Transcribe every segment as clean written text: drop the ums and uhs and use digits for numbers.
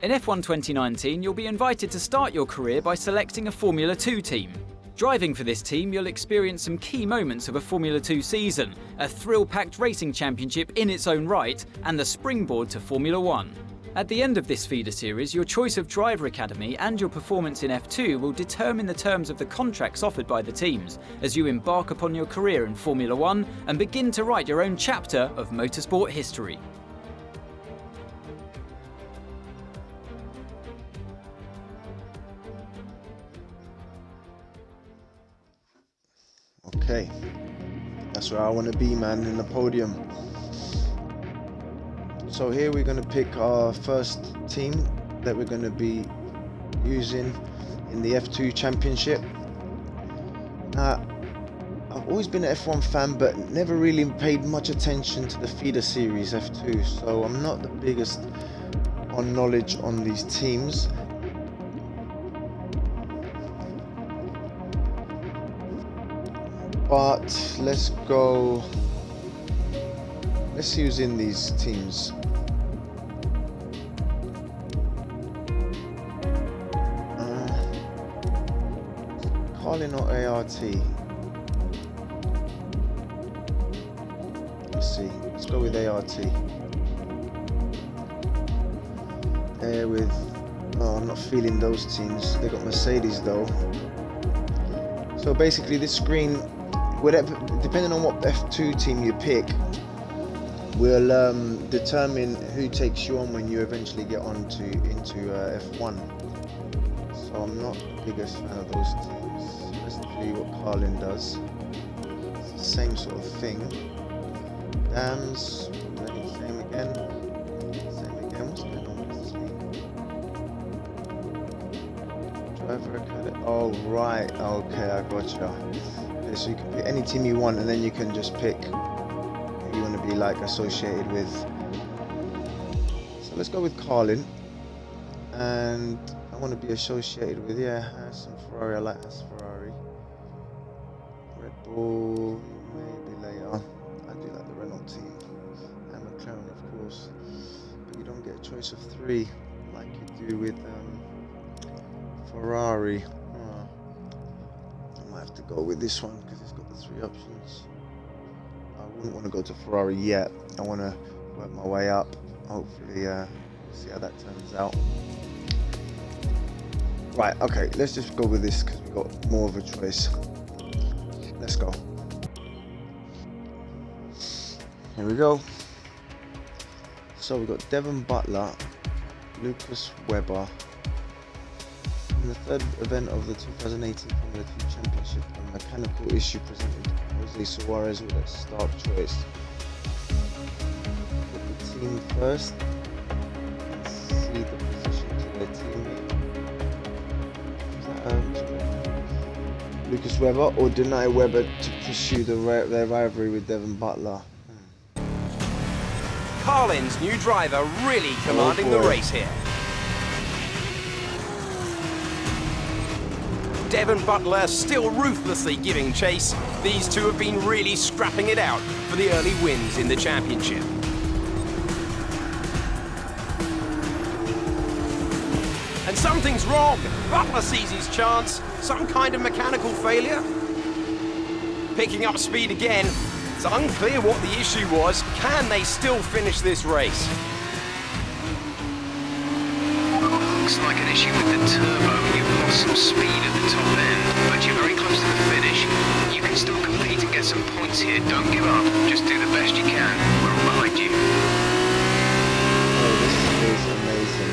In F1 2019, you'll be invited to start your career by selecting a Formula 2 team. Driving for this team, you'll experience some key moments of a Formula 2 season, a thrill-packed racing championship in its own right, and the springboard to Formula 1. At the end of this feeder series, your choice of driver academy and your performance in F2 will determine the terms of the contracts offered by the teams as you embark upon your career in Formula 1 and begin to write your own chapter of motorsport history. Okay, that's where I want to be, man, in the podium. So here we're going to pick our first team that we're going to be using in the F2 Championship. I've always been an F1 fan, but never really paid much attention to the feeder series F2, so I'm not the biggest on knowledge on these teams. But let's use in these teams. Carlin or ART? Let's see. Let's go with ART. I'm not feeling those teams. They got Mercedes though. So basically, this screen, whatever, depending on what F2 team you pick, will determine who takes you on when you eventually get into F1. So I'm not the biggest fan of those teams. Let's see what Carlin does. It's the same sort of thing. Dams, same again. What's going on with this league? Driver Academy. Oh right, okay, I gotcha. Okay, so you can pick any team you want, and then you can just pick who you want to be like associated with. So let's go with Carlin, and I want to be associated with Haas and Ferrari. I like Haas Ferrari. Red Bull maybe later. I do like the Renault team and McLaren of course, but you don't get a choice of three like you do with Ferrari. I might have to go with this one because it's got the three options. I wouldn't want to go to Ferrari yet. I want to work my way up. Hopefully we'll see how that turns out. Right, okay, let's just go with this because we've got more of a choice. Let's go. Here we go. So we've got Devon Butler, Lucas Webber. In the third event of the 2018 Formula 2 Championship, a mechanical issue presented Jose Suarez with a start choice. Put the team first and see the position to their teammate. Lucas Webber, or deny Webber to pursue their rivalry with Devon Butler. Carlin's new driver really commanding the race here. Devon Butler still ruthlessly giving chase. These two have been really scrapping it out for the early wins in the championship. And something's wrong. Butler sees his chance. Some kind of mechanical failure. Picking up speed again. It's unclear what the issue was. Can they still finish this race? Looks like an issue with the turbo. You've lost some speed at the top end, but you're very close to the finish. You can still compete and get some points here. Don't give up. Just do the best you can. We're all behind you. Oh, this is amazing.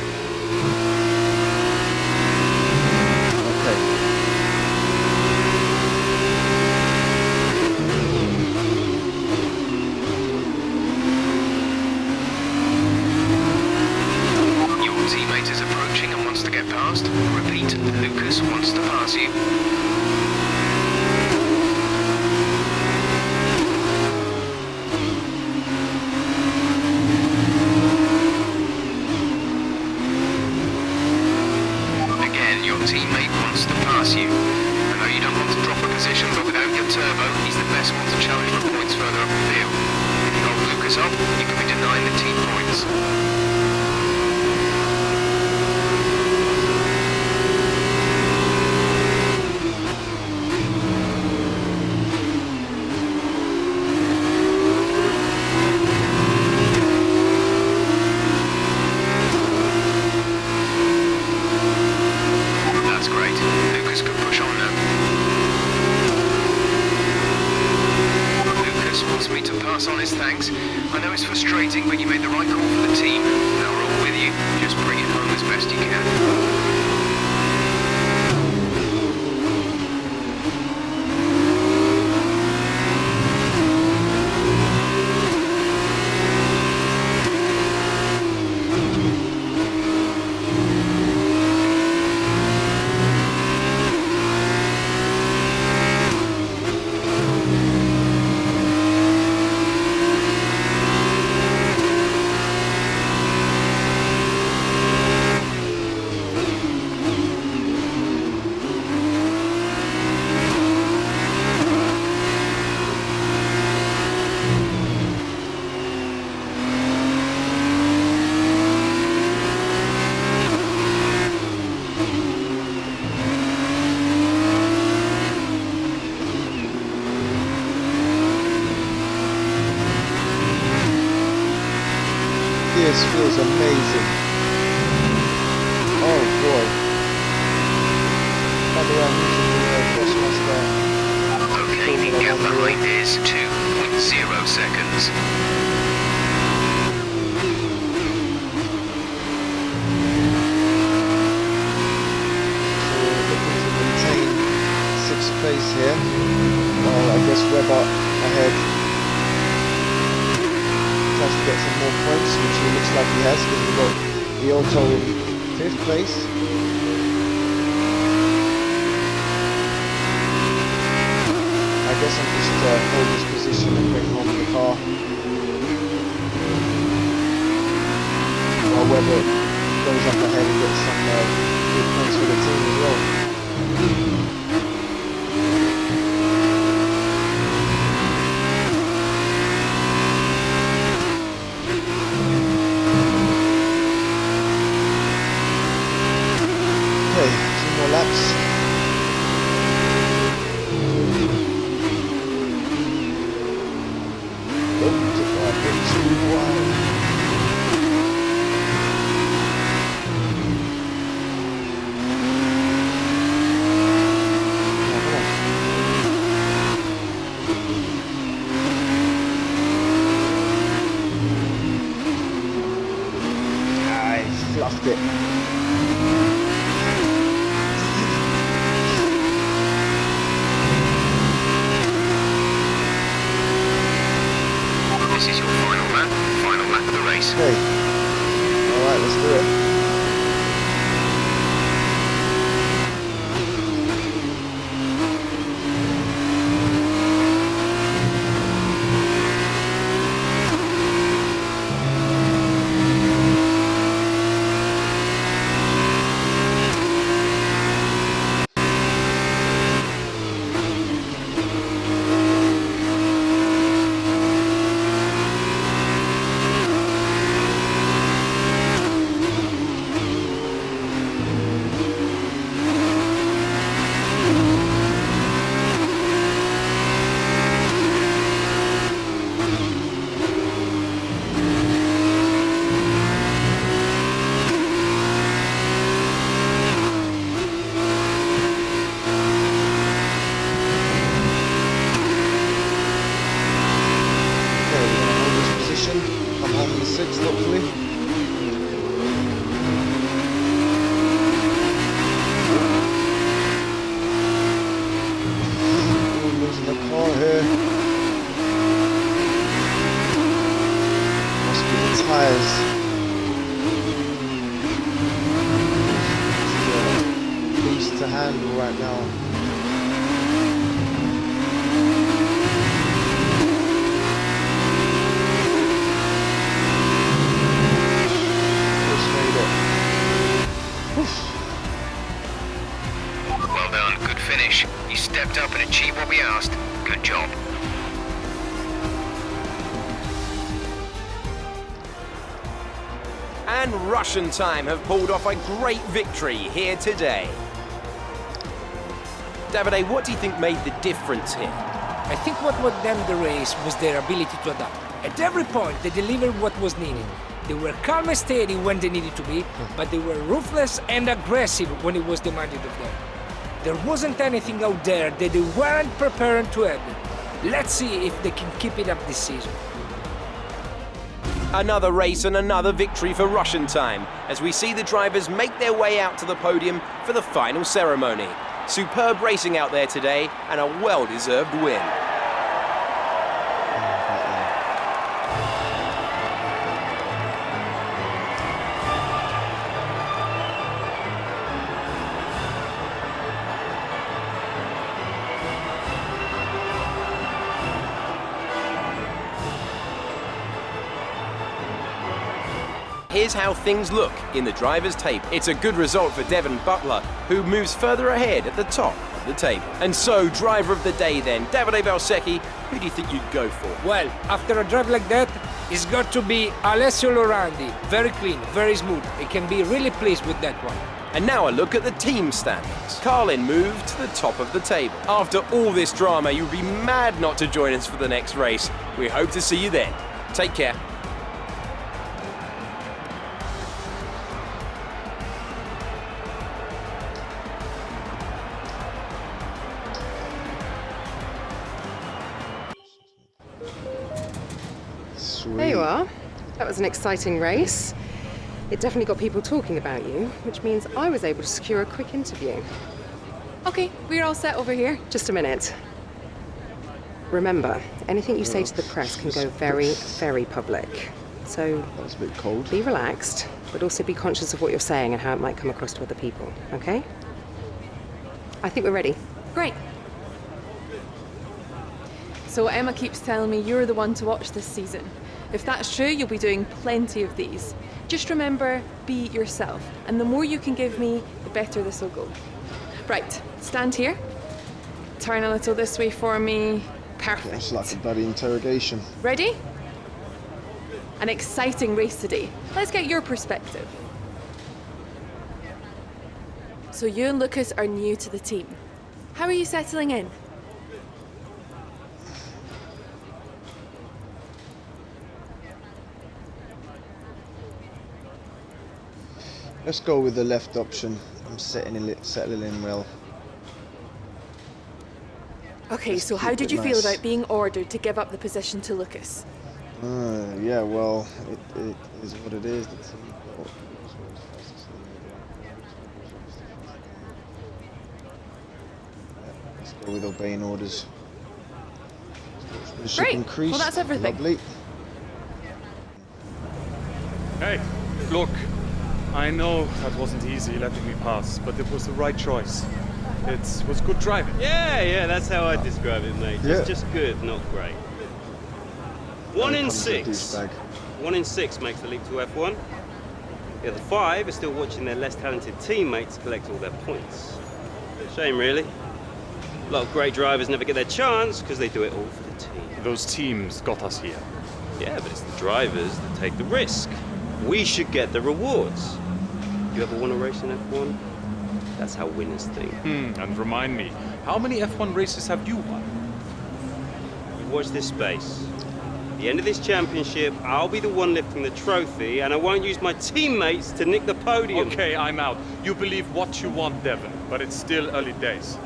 Repeat, Lucas wants to pass you. Again, your teammate wants to pass you. I know you don't want to drop a position, but without your turbo, he's the best one to challenge for points further up the field. If you hold Lucas up, you can be denying the team points. frustrating, but you made the right call for the team. Now we're all with you. Just bring it home as best you can. This feels amazing. Oh boy. By the way, I'm using the Crossmaster. Okay, the gap behind is 2.0 seconds. So we're looking to maintain 6th place here. Well, I guess Webber ahead. Tries to get some more points, which he looks like he has, because we've got Giotto in 5th place. I guess I'm just hold this position and bring home the car. While Webber goes up ahead and gets some good points for the team as well. Laps. Oh, took a bit too wide. I fluffed it. This is your final lap of the race. Okay. Alright, let's do it. Come home in 6th, hopefully. Ooh, losing the car here. Must be the tyres. Beast to handle right now. Well done, good finish. You stepped up and achieved what we asked. Good job. And Russian Time have pulled off a great victory here today. Davide, what do you think made the difference here? I think what won them the race was their ability to adapt. At every point, they delivered what was needed. They were calm and steady when they needed to be, but they were ruthless and aggressive when it was demanded of them. There wasn't anything out there that they weren't prepared to handle. Let's see if they can keep it up this season. Another race and another victory for Russian time, as we see the drivers make their way out to the podium for the final ceremony. Superb racing out there today, and a well-deserved win. Here's how things look in the driver's table. It's a good result for Devon Butler, who moves further ahead at the top of the table. And so, driver of the day then, Davide Valsecchi, who do you think you'd go for? Well, after a drive like that, it's got to be Alessio Lorandi. Very clean, very smooth. I can be really pleased with that one. And now a look at the team standings. Carlin moved to the top of the table. After all this drama, you'd be mad not to join us for the next race. We hope to see you then. Take care. Sweet. There you are. That was an exciting race. It definitely got people talking about you, which means I was able to secure a quick interview. Okay, we're all set over here. Just a minute. Remember, anything you say to the press can go very, very public. So That was a bit cold. be relaxed, but also be conscious of what you're saying and how it might come across to other people, okay? I think we're ready. Great. So Emma keeps telling me you're the one to watch this season. If that's true, you'll be doing plenty of these. Just remember, be yourself. And the more you can give me, the better this will go. Right, stand here. Turn a little this way for me. Perfect. It's like a bloody interrogation. Ready? An exciting race today. Let's get your perspective. So you and Lucas are new to the team. How are you settling in? Let's go with the left option. I'm settling in well. Okay, Let's so how keep did it you feel nice. about being ordered to give up the position to Lucas? Yeah, well, it is what it is. The team got- Let's go with obeying orders. Sportsmanship Great. increased. Well, that's everything. Lovely. Hey, look, I know that wasn't easy letting me pass, but it was the right choice. It was good driving. Yeah, that's how I describe it, mate. Yeah. Just good, not great. One in Comes a six. douchebag. 1 in 6 makes the leap to F1. The other 5 are still watching their less talented teammates collect all their points. Shame, really. A lot of great drivers never get their chance because they do it all for the team. Those teams got us here. Yeah, but it's the drivers that take the risk. We should get the rewards. You ever won a race in F1? That's how winners think. And remind me, how many F1 races have you won? Watch this space. At the end of this championship, I'll be the one lifting the trophy, and I won't use my teammates to nick the podium. Okay, I'm out. You believe what you want, Devon, but it's still early days.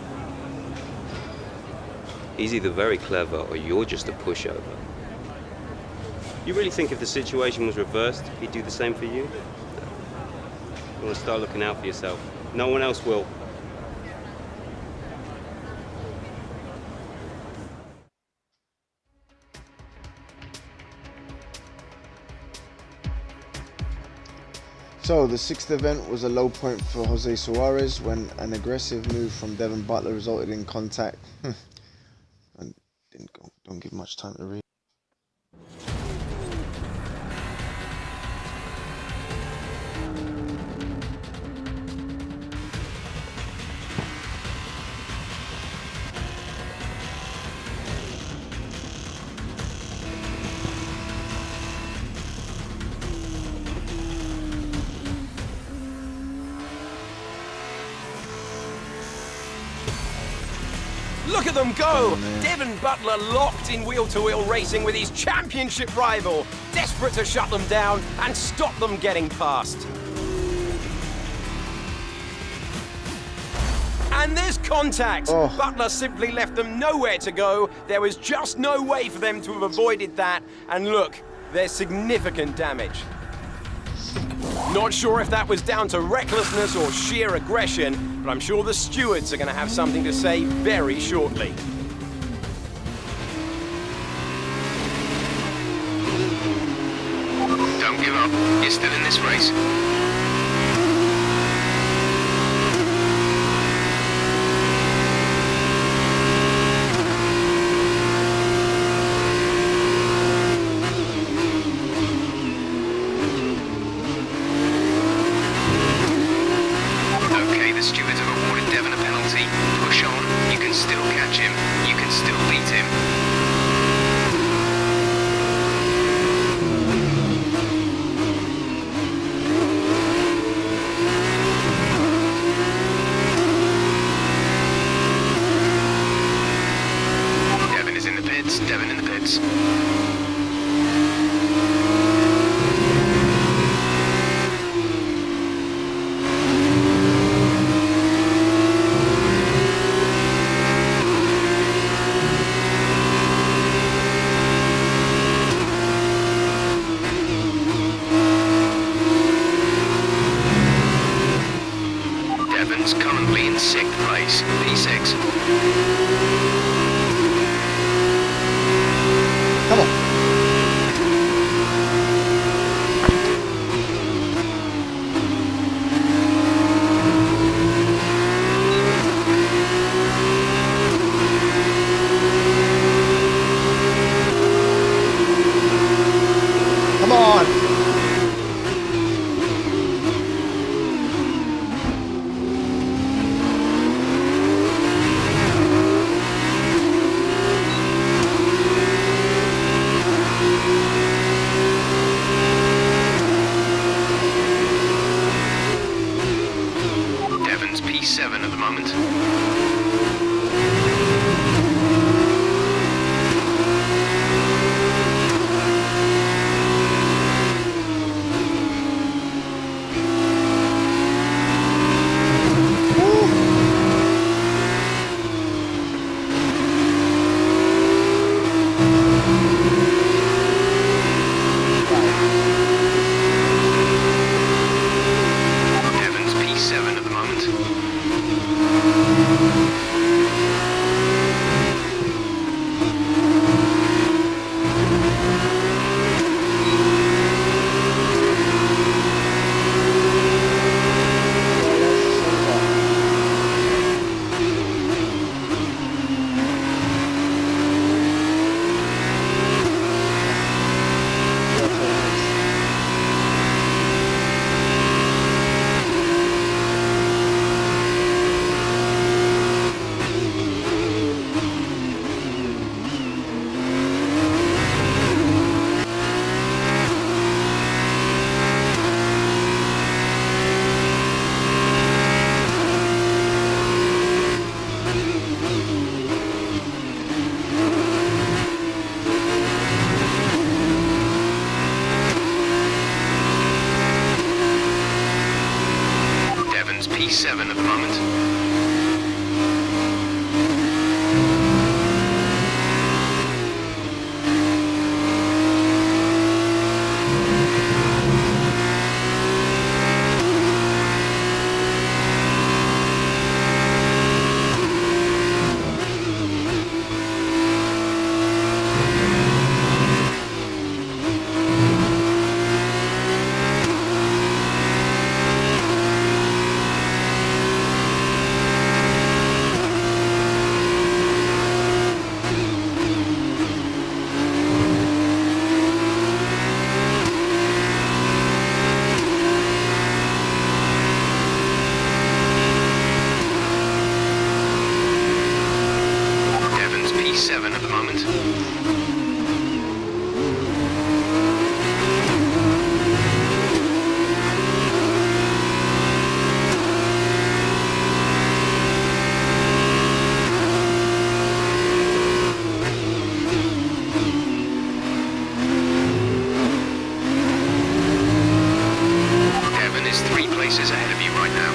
He's either very clever or you're just a pushover. You really think if the situation was reversed, he'd do the same for you? You want to start looking out for yourself. No one else will. So the sixth event was a low point for Jose Suarez when an aggressive move from Devon Butler resulted in contact. And don't give much time to read. Look at them go! Devon Butler locked in wheel-to-wheel racing with his championship rival, desperate to shut them down and stop them getting past. And there's contact. Oh. Butler simply left them nowhere to go. There was just no way for them to have avoided that. And look, there's significant damage. Not sure if that was down to recklessness or sheer aggression, but I'm sure the stewards are going to have something to say very shortly. Don't give up. You're still in this race. Okay, the stewards have awarded Devon a penalty. Push on. You can still catch him. You can still beat him. Devon is in the pits. Devon in the pits. Devon's currently in 6th place, P6. Come on. Come on. Devon's P7 at the moment. Devon's P7 at the moment. Devon's P7 at the moment. Devon's P7 at the moment. Devon is 3 places ahead of you right now.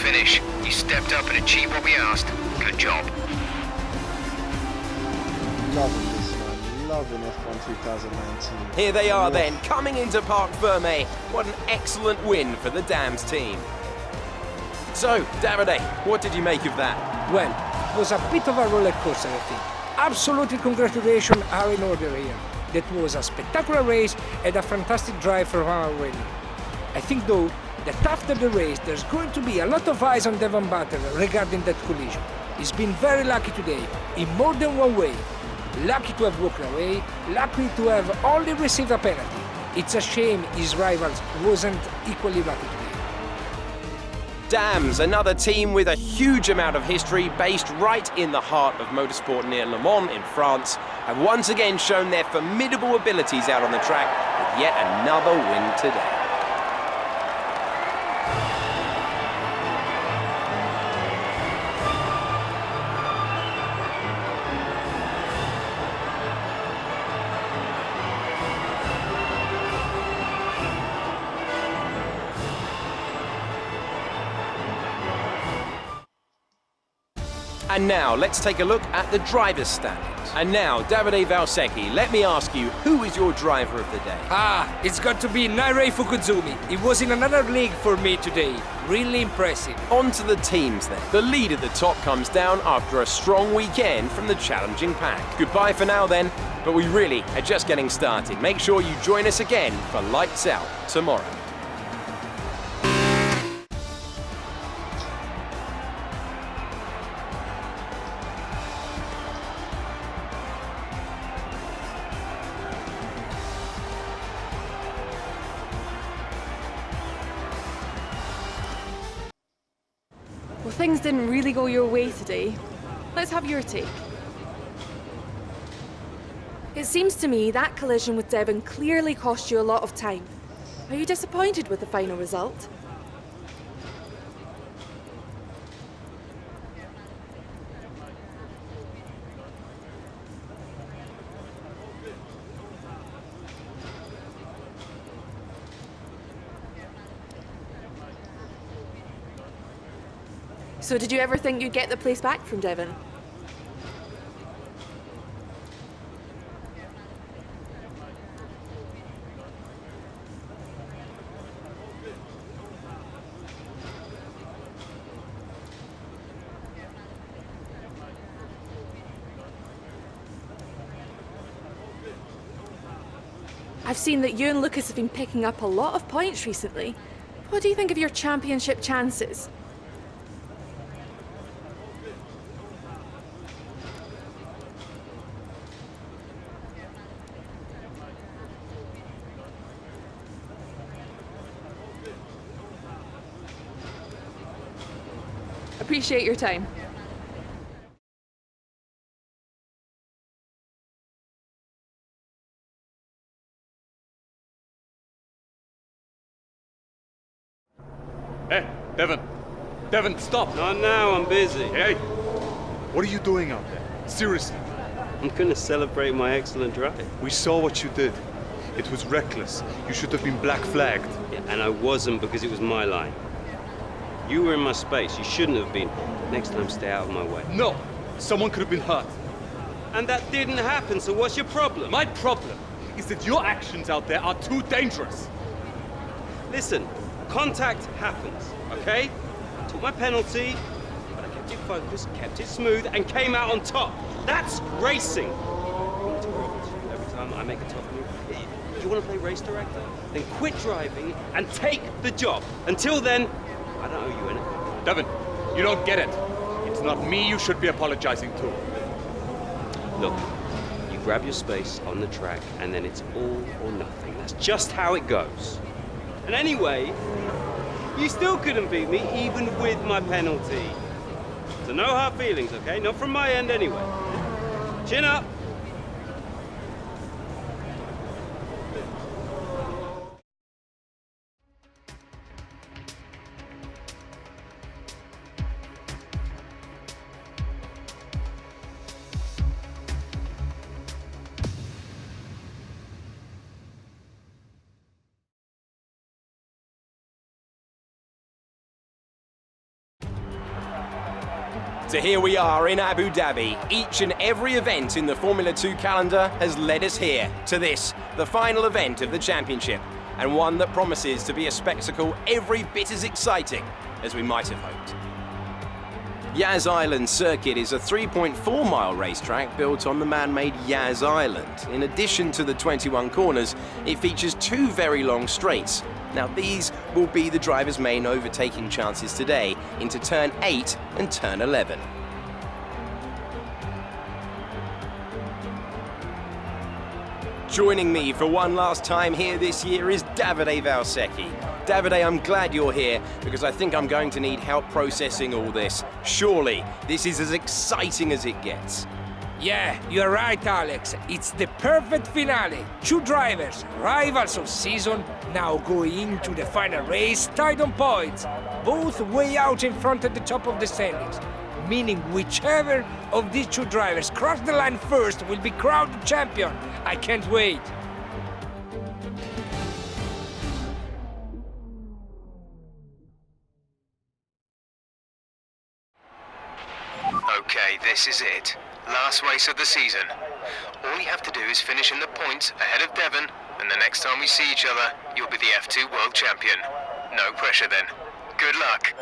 finish. You stepped up and achieved what we asked. Good job. Loving this, man. Loving F1 2019. Here they are Oof. then, coming into Parc Fermé. What an excellent win for the Dams team. So, Davide, what did you make of that? Well, it was a bit of a roller coaster, I think. Absolutely congratulations are in order here. That was a spectacular race and a fantastic drive from our Rennie. I think though that after the race there's going to be a lot of eyes on Devon Butler regarding that collision. He's been very lucky today, in more than one way. Lucky to have walked away, lucky to have only received a penalty. It's a shame his rivals wasn't equally lucky today. Dams, another team with a huge amount of history based right in the heart of motorsport near Le Mans in France, have once again shown their formidable abilities out on the track with yet another win today. And now, let's take a look at the driver's standings. And now, Davide Valsecchi, let me ask you, who is your driver of the day? It's got to be Nairei Fukuzumi. He was in another league for me today. Really impressive. On to the teams then. The lead at the top comes down after a strong weekend from the challenging pack. Goodbye for now then, but we really are just getting started. Make sure you join us again for Lights Out tomorrow. Well, things didn't really go your way today. Let's have your take. It seems to me that collision with Devon clearly cost you a lot of time. Are you disappointed with the final result? So did you ever think you'd get the place back from Devon? I've seen that you and Lucas have been picking up a lot of points recently. What do you think of your championship chances? Appreciate your time. Hey, Devon. Devon, stop. Not now, I'm busy. Hey, what are you doing out there? Seriously. I'm gonna celebrate my excellent drive. We saw what you did. It was reckless. You should have been black flagged. Yeah, and I wasn't because it was my line. You were in my space. You shouldn't have been. Next time, stay out of my way. No, someone could have been hurt. And that didn't happen, so what's your problem? My problem is that your actions out there are too dangerous. Listen, contact happens, okay? I took my penalty, but I kept it focused, kept it smooth, and came out on top. That's racing. Every time I make a tough move, do you want to play race director? Then quit driving and take the job. Until then, I don't owe you anything. Devon, you don't get it. It's not me you should be apologizing to. Look, you grab your space on the track, and then it's all or nothing. That's just how it goes. And anyway, you still couldn't beat me, even with my penalty. So no hard feelings, okay? Not from my end anyway. Chin up. So here we are in Abu Dhabi. Each and every event in the Formula 2 calendar has led us here to this, the final event of the championship, and one that promises to be a spectacle every bit as exciting as we might have hoped. Yas Island Circuit is a 3.4-mile racetrack built on the man-made Yas Island. In addition to the 21 corners, it features 2 very long straights. Now these will be the driver's main overtaking chances today into turn 8 and turn 11. Joining me for one last time here this year is Davide Valsecchi. Davide, I'm glad you're here because I think I'm going to need help processing all this. Surely this is as exciting as it gets. Yeah, you're right, Alex. It's the perfect finale. 2 drivers, rivals of season, now going into the final race tied on points, both way out in front at the top of the standings, meaning whichever of these 2 drivers cross the line first will be crowned champion. I can't wait. Okay, this is it. Last race of the season. All you have to do is finish in the points ahead of Devon, and the next time we see each other, you'll be the F2 World Champion. No pressure then. Good luck.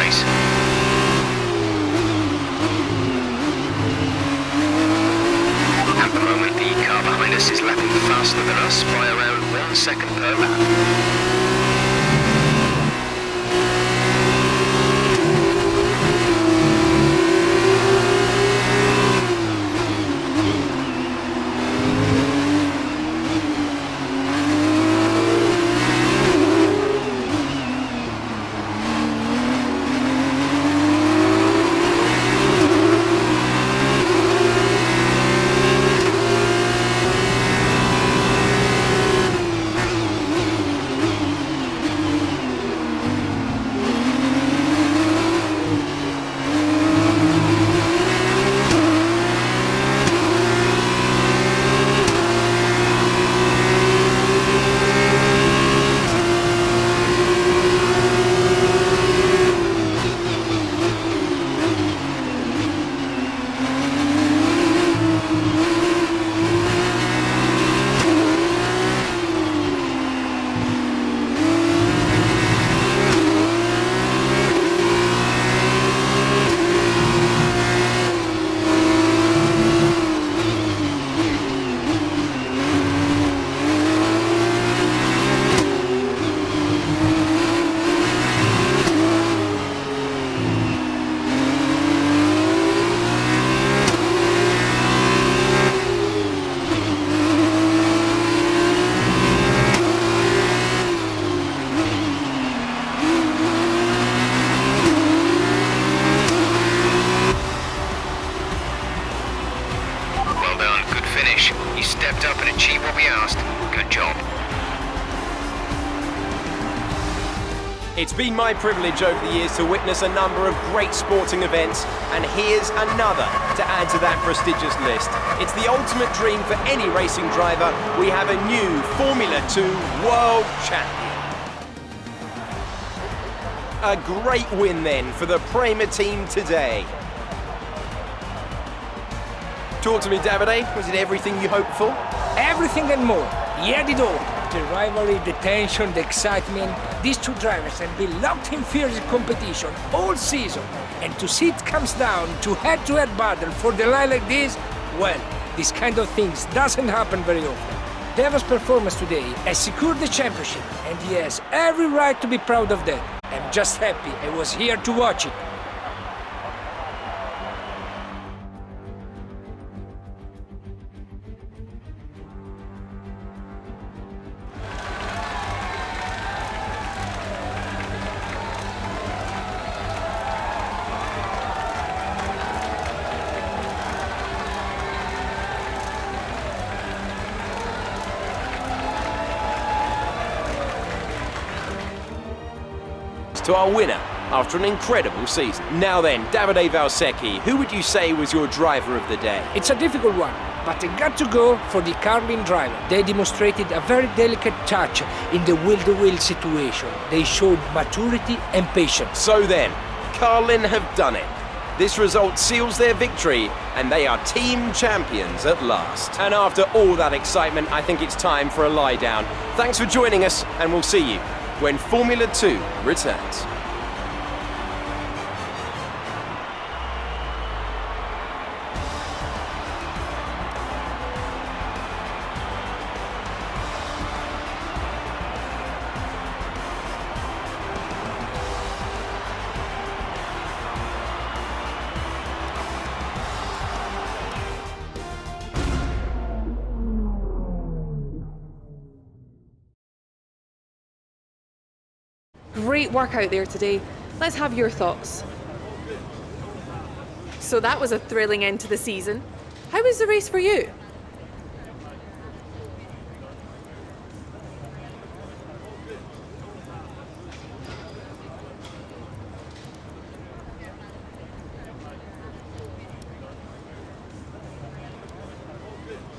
race. At the moment, the car behind us is lapping faster than us by around 1 second per lap. You stepped up and achieved what we asked. Good job. It's been my privilege over the years to witness a number of great sporting events, and here's another to add to that prestigious list. It's the ultimate dream for any racing driver. We have a new Formula 2 World Champion. A great win then for the Prema team today. Talk to me, Davide. Was it everything you hoped for? Everything and more. He had it all. The rivalry, the tension, the excitement. These two drivers have been locked in fierce competition all season. And to see it comes down to head-to-head battle for the line like this, well, this kind of things doesn't happen very often. Deva's performance today has secured the championship, and he has every right to be proud of that. I'm just happy I was here to watch it. To our winner after an incredible season. Now then, Davide Valsecchi, who would you say was your driver of the day? It's a difficult one, but I got to go for the Carlin driver. They demonstrated a very delicate touch in the wheel-to-wheel situation. They showed maturity and patience. So then, Carlin have done it. This result seals their victory, and they are team champions at last. And after all that excitement, I think it's time for a lie down. Thanks for joining us, and we'll see you when Formula 2 returns. Great work out there today. Let's have your thoughts. So that was a thrilling end to the season. How was the race for you?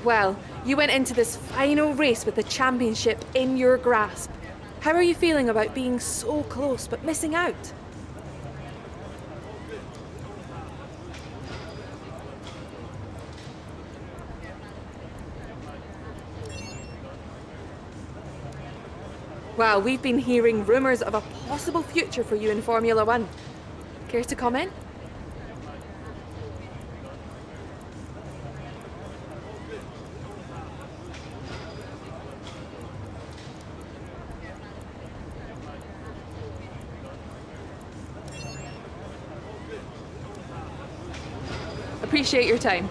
Well, you went into this final race with the championship in your grasp. How are you feeling about being so close but missing out? Well, we've been hearing rumours of a possible future for you in Formula 1. Care to comment? Appreciate your time.